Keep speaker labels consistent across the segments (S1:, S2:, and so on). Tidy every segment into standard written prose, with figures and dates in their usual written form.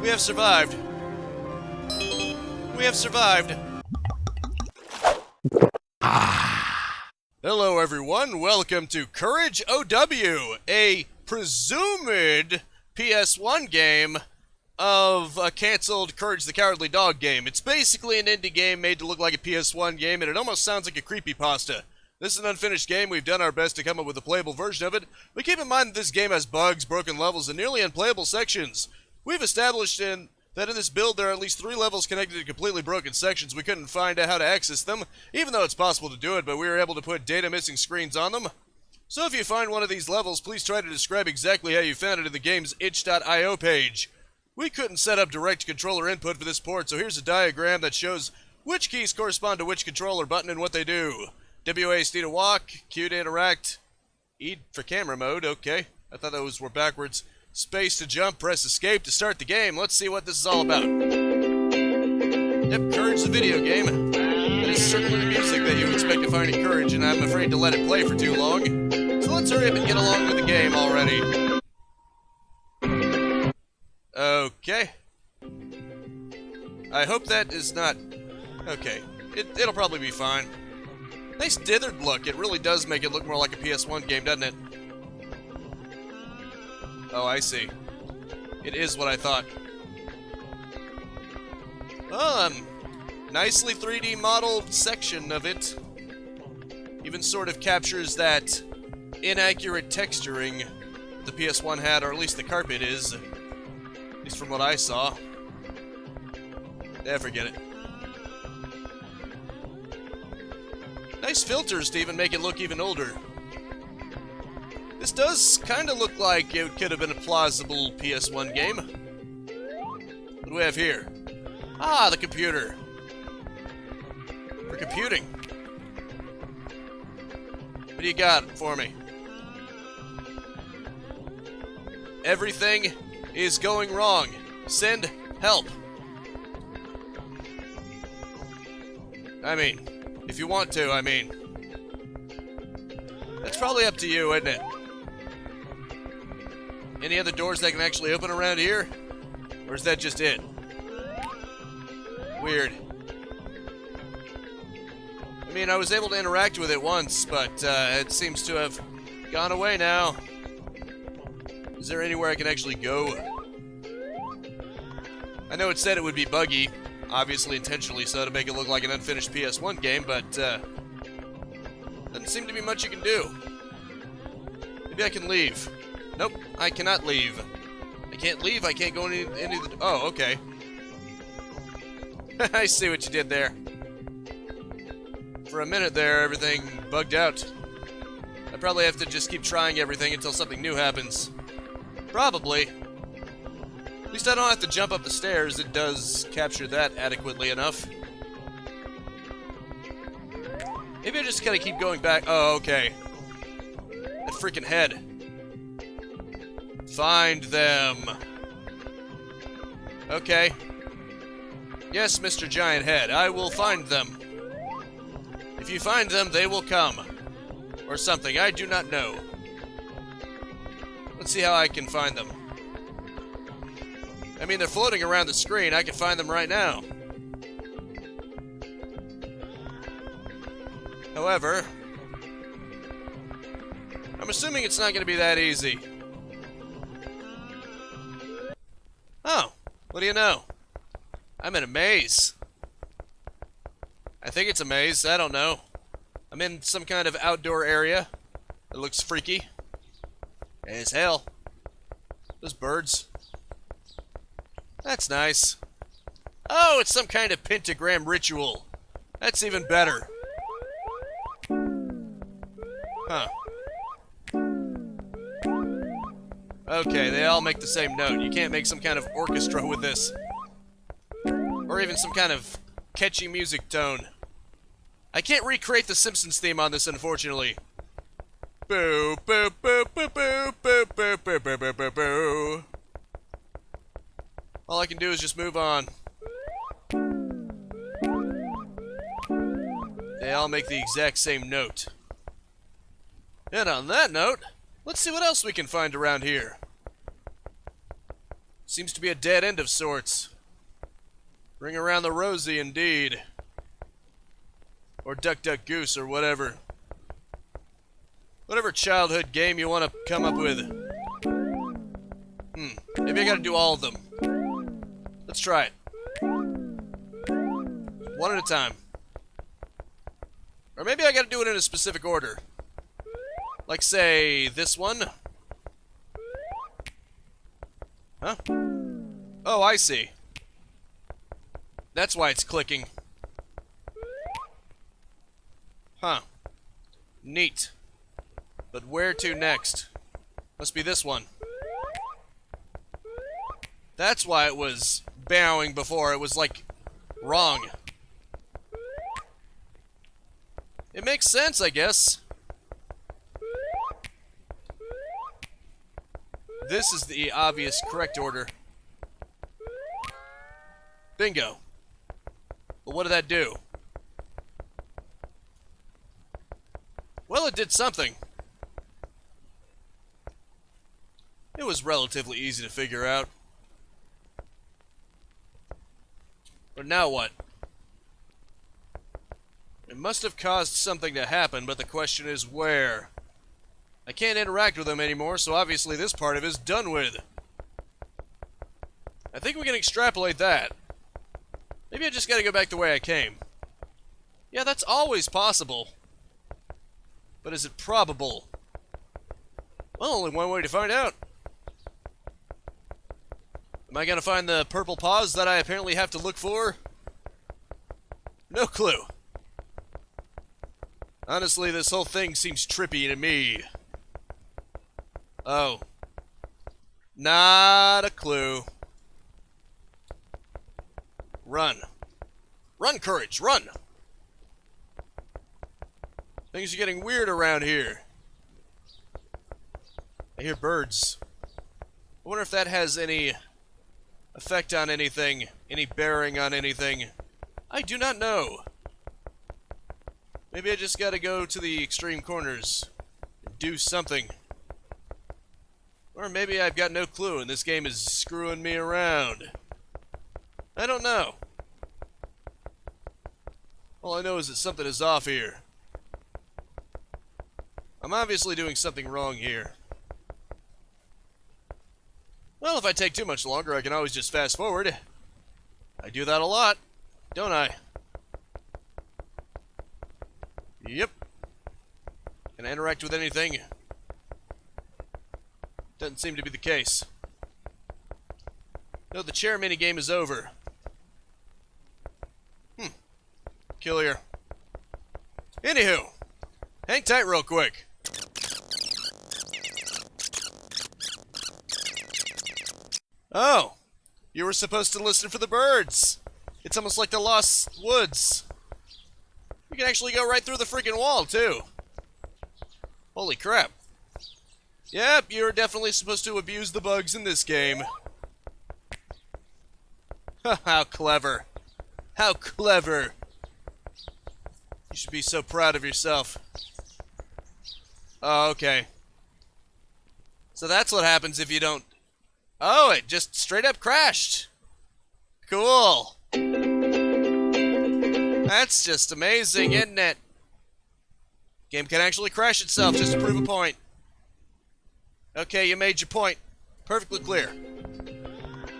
S1: We have survived. We have survived. Hello everyone, welcome to Courage OW, a presumed PS1 game of a cancelled Courage the Cowardly Dog game. It's basically an indie game made to look like a PS1 game, and it almost sounds like a creepypasta. This is an unfinished game. We've done our best to come up with a playable version of it, but keep in mind that this game has bugs, broken levels, and nearly unplayable sections. We've established that in this build there are at least 3 levels connected to completely broken sections. We couldn't find out how to access them, even though it's possible to do it, but we were able to put data missing screens on them. So if you find one of these levels, please try to describe exactly how you found it in the game's itch.io page. We couldn't set up direct controller input for this port, so here's a diagram that shows which keys correspond to which controller button and what they do. WASD to walk, Q to interact, E for camera mode, okay. I thought those were backwards. Space to jump, press escape to start the game. Let's see what this is all about. Yep, Courage the video game. That is certainly the music that you expect to find in Courage, and I'm afraid to let it play for too long. So let's hurry up and get along with the game already. Okay. I hope that is not... Okay. It'll probably be fine. Nice dithered look. It really does make it look more like a PS1 game, doesn't it? Oh, I see. It is what I thought. Nicely 3D modeled section of it. Even sort of captures that inaccurate texturing the PS1 had, or at least the carpet is. At least from what I saw. Yeah, forget it. Nice filters to even make it look even older. This does kind of look like it could have been a plausible PS1 game. What do we have here? Ah, the computer. For computing. What do you got for me? Everything is going wrong. Send help. I mean, if you want to, I mean. That's probably up to you, isn't it? Any other doors that can actually open around here? Or is that just it? Weird. I mean, I was able to interact with it once, but it seems to have gone away now. Is there anywhere I can actually go? I know it said it would be buggy, obviously intentionally so to make it look like an unfinished PS1 game, but doesn't seem to be much you can do. Maybe I can leave. Nope, I cannot leave. I can't leave, I can't go into the... Oh, okay. I see what you did there. For a minute there, everything bugged out. I probably have to just keep trying everything until something new happens. Probably. At least I don't have to jump up the stairs. It does capture that adequately enough. Maybe I just gotta keep going back. Oh, okay. That freaking head. Find them. Okay. Yes, Mr. Giant Head, I will find them. If you find them, they will come. Or something, I do not know. Let's see how I can find them. I mean, they're floating around the screen. I can find them right now. However, I'm assuming it's not going to be that easy. Oh, what do you know? I'm in a maze. I think it's a maze. I don't know. I'm in some kind of outdoor area. It looks freaky as hell. Those birds. That's nice. Oh, it's some kind of pentagram ritual. That's even better. Huh. Okay, they all make the same note. You can't make some kind of orchestra with this. Or even some kind of catchy music tone. I can't recreate the Simpsons theme on this, unfortunately. Boo, boo, boo, boo, boo, boo, boo, boo, boo, boo, boo, boo. All I can do is just move on. They all make the exact same note. And on that note, let's see what else we can find around here. Seems to be a dead end of sorts. Ring around the rosy, indeed. Or Duck Duck Goose, or whatever. Whatever childhood game you want to come up with. Maybe I gotta do all of them. Let's try it. One at a time. Or maybe I gotta do it in a specific order. Like, say, this one? Huh? Oh, I see. That's why it's clicking. Huh. Neat. But where to next? Must be this one. That's why it was bowing before. It was, like, wrong. It makes sense, I guess. This is the obvious correct order. Bingo. But what did that do? Well, it did something. It was relatively easy to figure out. But now what? It must have caused something to happen, but the question is where? I can't interact with them anymore, so obviously this part of it is done with. I think we can extrapolate that. Maybe I just gotta go back the way I came. Yeah, that's always possible. But is it probable? Well, only one way to find out. Am I gonna find the purple pause that I apparently have to look for? No clue. Honestly, this whole thing seems trippy to me. Oh. Not a clue. Run. Run, Courage, run! Things are getting weird around here. I hear birds. I wonder if that has any effect on anything, any bearing on anything. I do not know. Maybe I just gotta go to the extreme corners and do something. Or maybe I've got no clue and this game is screwing me around. I don't know. All I know is that something is off here. I'm obviously doing something wrong here. Well, if I take too much longer, I can always just fast forward. I do that a lot, don't I? Yep. Can I interact with anything? Doesn't seem to be the case. No, the chair minigame is over. Peculiar. Anywho, hang tight real quick. Oh, you were supposed to listen for the birds. It's almost like the Lost Woods. We can actually go right through the freaking wall, too. Holy crap. Yep, you're definitely supposed to abuse the bugs in this game. How clever. How clever. You should be so proud of yourself. Oh, okay. So that's what happens if you don't... Oh, it just straight up crashed. Cool. That's just amazing, isn't it? Game can actually crash itself just to prove a point. Okay, you made your point. Perfectly clear.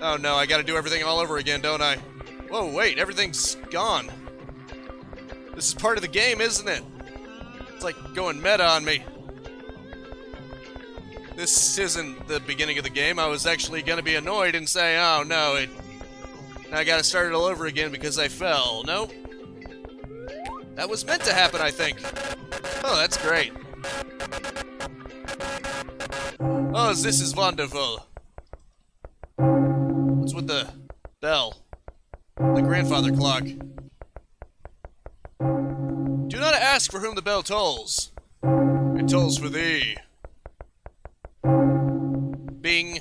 S1: Oh no, I gotta do everything all over again, don't I? Whoa, wait, everything's gone. This is part of the game, isn't it? It's like going meta on me. This isn't the beginning of the game. I was actually gonna be annoyed and say, oh no, I gotta start it all over again because I fell. Nope. That was meant to happen, I think. Oh, that's great. Oh, this is wonderful. What's with the bell? The grandfather clock. Do not ask for whom the bell tolls. It tolls for thee. Bing.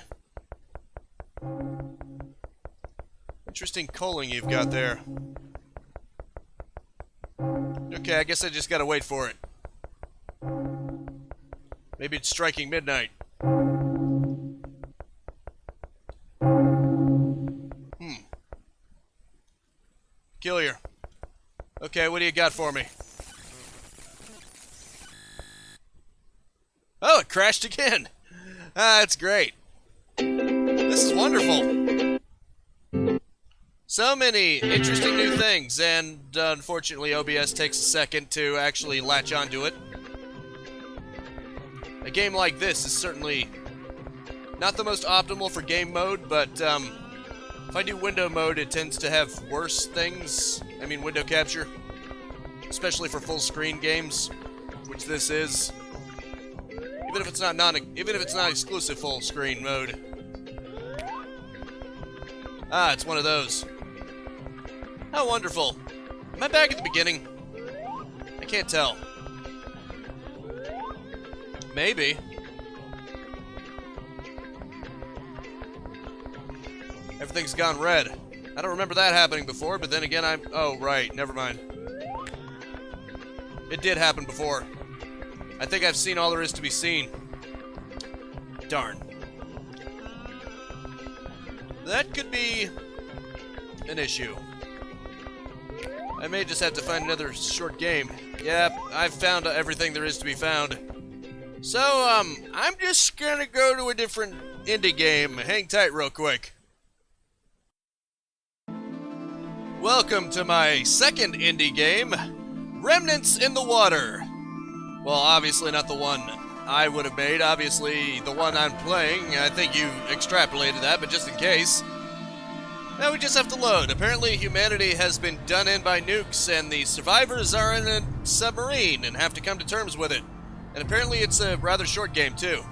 S1: Interesting culling you've got there. Okay, I guess I just gotta wait for it. Maybe it's striking midnight. Peculiar. Okay, what do you got for me? Oh, it crashed again. Ah, that's great. This is wonderful. So many interesting new things, and unfortunately OBS takes a second to actually latch onto it. A game like this is certainly not the most optimal for game mode, but if I do window mode, it tends to have worse things. I mean, window capture, especially for full screen games, which this is. Even if it's not exclusive full screen mode. Ah, it's one of those. How wonderful. Am I back at the beginning? I can't tell. Maybe. Everything's gone red. I don't remember that happening before, but then again oh, right, never mind. It did happen before. I think I've seen all there is to be seen. Darn. That could be an issue. I may just have to find another short game. Yep, I've found everything there is to be found. So, I'm just gonna go to a different indie game. Hang tight real quick. Welcome to my second indie game, Remnants in the Water. Well, obviously not the one I would have made. Obviously, the one I'm playing. I think you extrapolated that, but just in case. Now we just have to load. Apparently, humanity has been done in by nukes, and the survivors are in a submarine and have to come to terms with it. And apparently, it's a rather short game, too.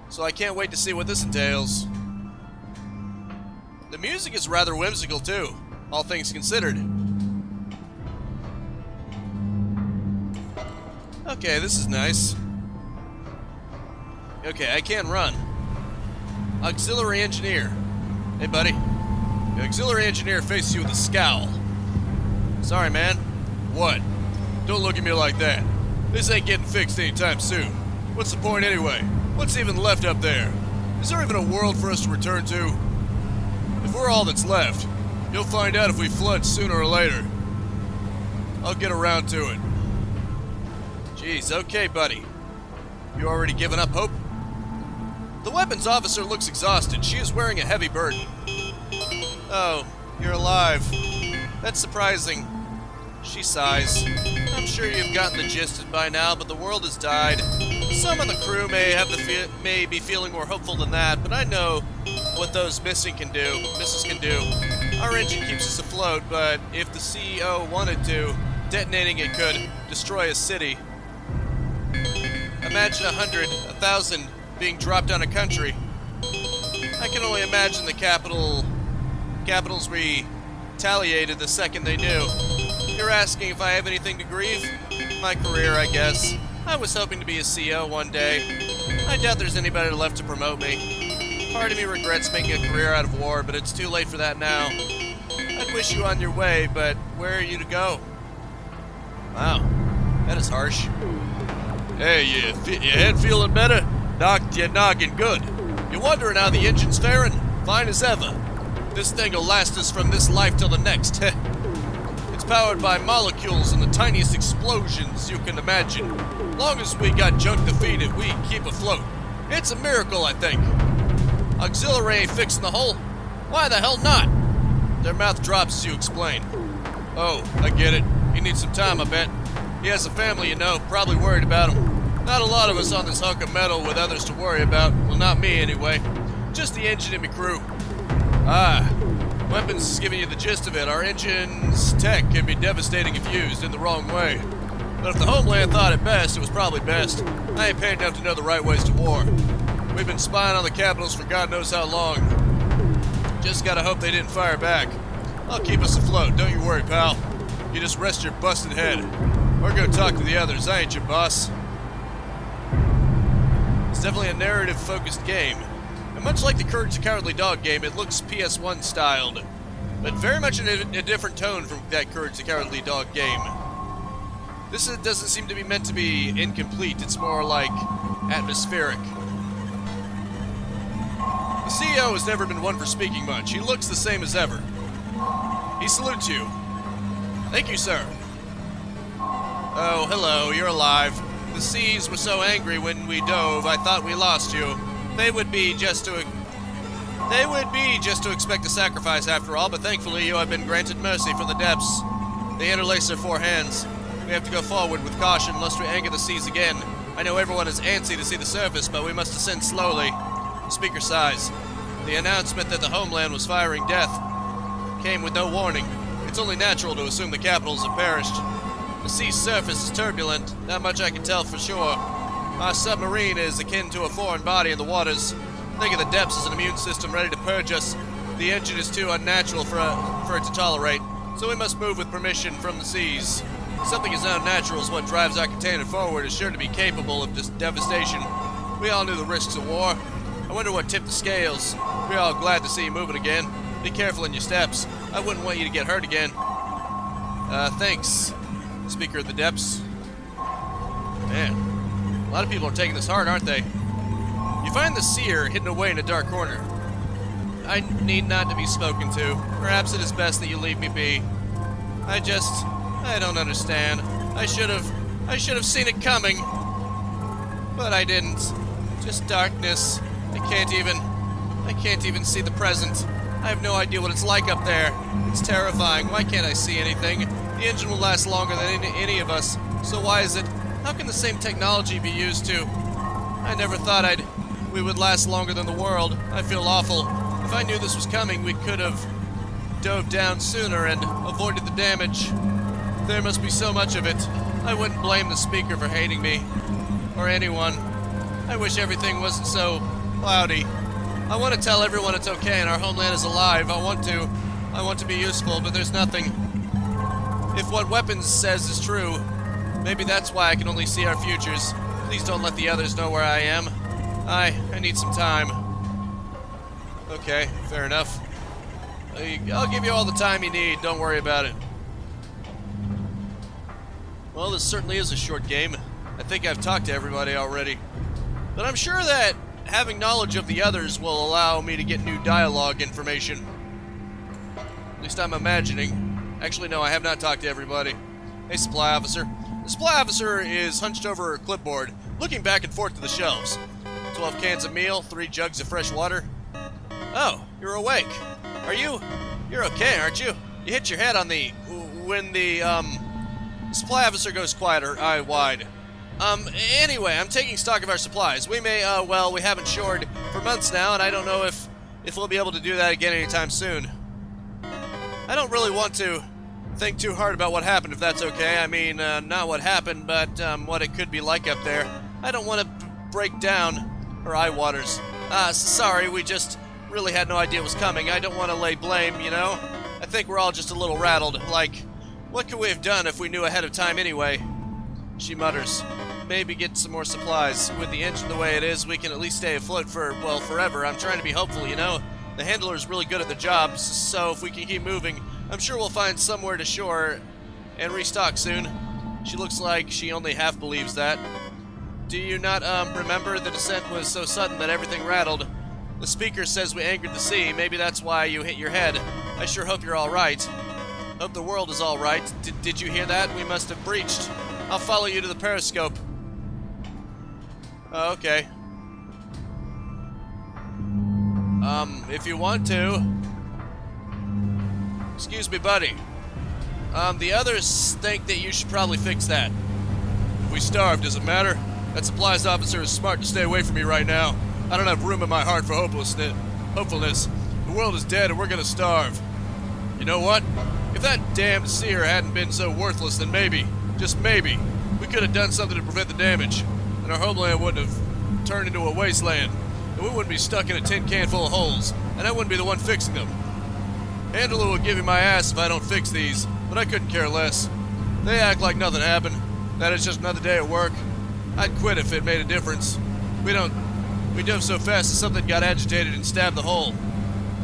S1: So I can't wait to see what this entails. The music is rather whimsical, too, all things considered. Okay, this is nice. Okay, I can run. Auxiliary engineer. Hey, buddy. The auxiliary engineer faces you with a scowl. Sorry, man. What? Don't look at me like that. This ain't getting fixed anytime soon. What's the point anyway? What's even left up there? Is there even a world for us to return to? If we're all that's left, you'll find out if we flood sooner or later. I'll get around to it. Jeez, okay, buddy. You already given up hope? The weapons officer looks exhausted. She is wearing a heavy burden. Oh, you're alive. That's surprising. She sighs. I'm sure you've gotten the gist by now, but the world has died. Some of the crew may be feeling more hopeful than that, but I know what those misses can do. Our engine keeps us afloat, but if the CEO wanted to, detonating it could destroy a city. Imagine 100, 1,000 being dropped on a country. I can only imagine the capitals retaliated the second they knew. You're asking if I have anything to grieve? My career, I guess. I was hoping to be a CEO one day. I doubt there's anybody left to promote me. Part of me regrets making a career out of war, but it's too late for that now. I'd wish you on your way, but where are you to go? Wow, that is harsh. Hey, your head feeling better? Knocked your noggin good. You wondering how the engine's faring? Fine as ever. This thing'll last us from this life till the next. It's powered by molecules and the tiniest explosions you can imagine. Long as we got junk to feed it, we keep afloat. It's a miracle, I think. Auxiliary ain't fixing the hull. Why the hell not? Their mouth drops as you explain. Oh, I get it. He needs some time, I bet. He has a family, you know, probably worried about him. Not a lot of us on this hunk of metal with others to worry about. Well, not me, anyway. Just the engine and me crew. Ah, weapons is giving you the gist of it. Our engine's tech can be devastating if used in the wrong way. But if the homeland thought it best, it was probably best. I ain't paid enough to know the right ways to war. We've been spying on the capitals for God knows how long. Just gotta hope they didn't fire back. I'll keep us afloat, don't you worry, pal. You just rest your busted head. Or go talk to the others, I ain't your boss. It's definitely a narrative-focused game. And much like the Courage the Cowardly Dog game, it looks PS1 styled, but very much in a different tone from that Courage the Cowardly Dog game. This doesn't seem to be meant to be incomplete, it's more like atmospheric. The CEO has never been one for speaking much. He looks the same as ever. He salutes you. Thank you, sir. Oh, hello, you're alive. The seas were so angry when we dove, I thought we lost you. They would be just to expect a sacrifice after all, but thankfully you have been granted mercy from the depths. They interlace their four hands. We have to go forward with caution lest we anger the seas again. I know everyone is antsy to see the surface, but we must ascend slowly. The speaker sighs. The announcement that the homeland was firing death came with no warning. It's only natural to assume the capitals have perished. The sea's surface is turbulent, that much I can tell for sure. Our submarine is akin to a foreign body in the waters. Think of the depths as an immune system ready to purge us. The engine is too unnatural for it to tolerate, so we must move with permission from the seas. Something as unnatural as what drives our container forward is sure to be capable of this devastation. We all knew the risks of war. I wonder what tipped the scales. We're all glad to see you moving again. Be careful in your steps. I wouldn't want you to get hurt again. Thanks, Speaker of the Depths. Man, a lot of people are taking this hard, aren't they? You find the seer hidden away in a dark corner. I need not to be spoken to. Perhaps it is best that you leave me be. I don't understand. I should have seen it coming. But I didn't. Just darkness. I can't even see the present. I have no idea what it's like up there. It's terrifying. Why can't I see anything? The engine will last longer than any of us. So why is it? How can the same technology be used to? I never thought we would last longer than the world. I feel awful. If I knew this was coming, we could have dove down sooner and avoided the damage. There must be so much of it. I wouldn't blame the speaker for hating me. Or anyone. I wish everything wasn't so cloudy. I want to tell everyone it's okay and our homeland is alive. I want to be useful, but there's nothing. If what Weapons says is true, maybe that's why I can only see our futures. Please don't let the others know where I am. I need some time. Okay, fair enough. I'll give you all the time you need, don't worry about it. Well, this certainly is a short game. I think I've talked to everybody already. But I'm sure that having knowledge of the others will allow me to get new dialogue information. At least I'm imagining. Actually, no, I have not talked to everybody. Hey, Supply Officer. The Supply Officer is hunched over her clipboard, looking back and forth to the shelves. 12 cans of meal, 3 jugs of fresh water. Oh, you're awake. You're okay, aren't you? You hit your head on when the Supply Officer goes quiet, her eye wide. Anyway, I'm taking stock of our supplies. We may, we haven't shored for months now, and I don't know if we'll be able to do that again anytime soon. I don't really want to think too hard about what happened, if that's okay. I mean, not what happened, but, what it could be like up there. I don't want to break down her eye waters. Sorry, we just really had no idea it was coming. I don't want to lay blame, you know? I think we're all just a little rattled. Like, what could we have done if we knew ahead of time anyway? She mutters. Maybe get some more supplies. With the engine the way it is, we can at least stay afloat for, well, forever. I'm trying to be hopeful, you know? The handler's really good at the job, so if we can keep moving, I'm sure we'll find somewhere to shore and restock soon. She looks like she only half believes that. Do you not, remember the descent was so sudden that everything rattled? The speaker says we angered the sea. Maybe that's why you hit your head. I sure hope you're alright. Hope the world is alright. Did you hear that? We must have breached. I'll follow you to the periscope. Oh, okay. If you want to. Excuse me, buddy. The others think that you should probably fix that. If we starve, does it matter? That supplies officer is smart to stay away from me right now. I don't have room in my heart for hopefulness. The world is dead and we're gonna starve. You know what? If that damned seer hadn't been so worthless, then maybe, just maybe, we could have done something to prevent the damage, and our homeland wouldn't have turned into a wasteland, and we wouldn't be stuck in a tin can full of holes, and I wouldn't be the one fixing them. Angela would give me my ass if I don't fix these, but I couldn't care less. They act like nothing happened, that it's just another day at work. I'd quit if it made a difference. We dove so fast that something got agitated and stabbed the hole.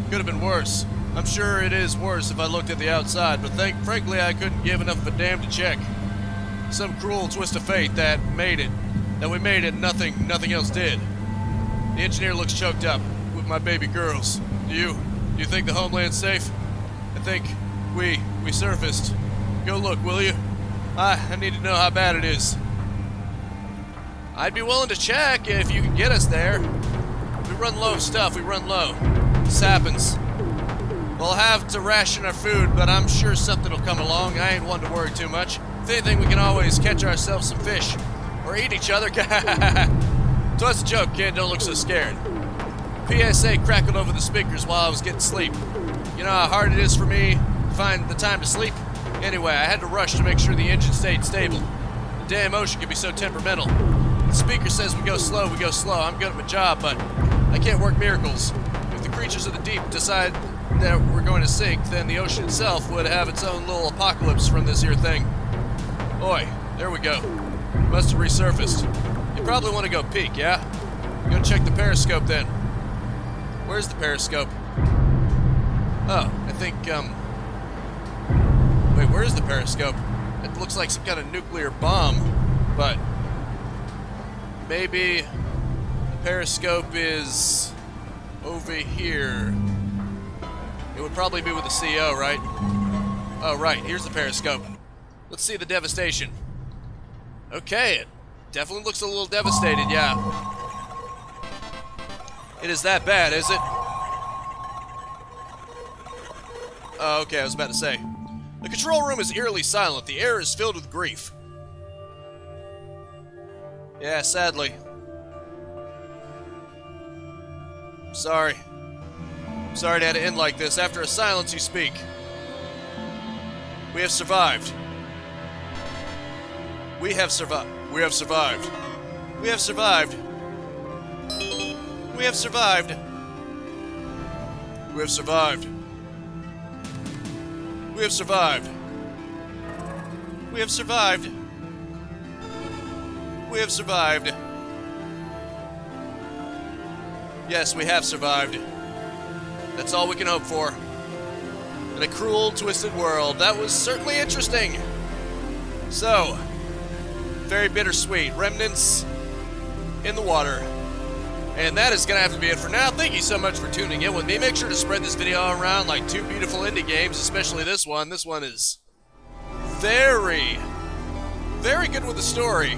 S1: Could have been worse. I'm sure it is worse if I looked at the outside, but frankly I couldn't give enough of a damn to check. Some cruel twist of fate that we made it, and nothing else did. The engineer looks choked up, with my baby girls. Do you think the homeland's safe? I think we surfaced. go look, will you? I need to know how bad it is. I'd be willing to check if you can get us there. We run low of stuff, we run low. This happens. We'll have to ration our food, but I'm sure something will come along. I ain't one to worry too much. If anything, we can always catch ourselves some fish. Or eat each other. So that's a joke, kid. Don't look so scared. PSA crackled over the speakers while I was getting sleep. You know how hard it is for me to find the time to sleep? Anyway, I had to rush to make sure the engine stayed stable. The damn ocean can be so temperamental. The speaker says we go slow, we go slow. I'm good at my job, but I can't work miracles. If the creatures of the deep decide that we're going to sink, then the ocean itself would have its own little apocalypse from this here thing. Oi, there we go. Must have resurfaced. You probably want to go peek, yeah? Go check the periscope then. Where's the periscope? Oh, I think, wait, where's the periscope? It looks like some kind of nuclear bomb, but maybe the periscope is over here. It would probably be with the CO, right? Oh, right, here's the periscope. Let's see the devastation. Okay, it definitely looks a little devastated, yeah. It is that bad, is it? Oh, okay, I was about to say. The control room is eerily silent. The air is filled with grief. Yeah, sadly. Sorry. Sorry to have to end like this. After a silence, you speak. We have survived. We have survived. We have survived. We have survived. We have survived. We have survived. We have survived. We have survived. We have survived. Yes, we have survived. That's all we can hope for. In a cruel, twisted world. That was certainly interesting. So, very bittersweet. Remnants in the water. And that is going to have to be it for now. Thank you so much for tuning in with me. Make sure to spread this video around like two beautiful indie games, especially this one. This one is very, very good with the story.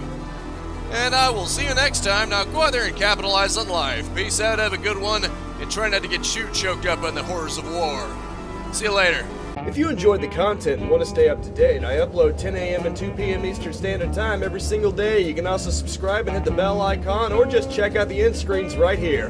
S1: And I will see you next time. Now go out there and capitalize on life. Peace out, have a good one, and try not to get choked up on the horrors of war. See you later.
S2: If you enjoyed the content and want to stay up to date, I upload 10 a.m. and 2 p.m. Eastern Standard Time every single day. You can also subscribe and hit the bell icon, or just check out the end screens right here.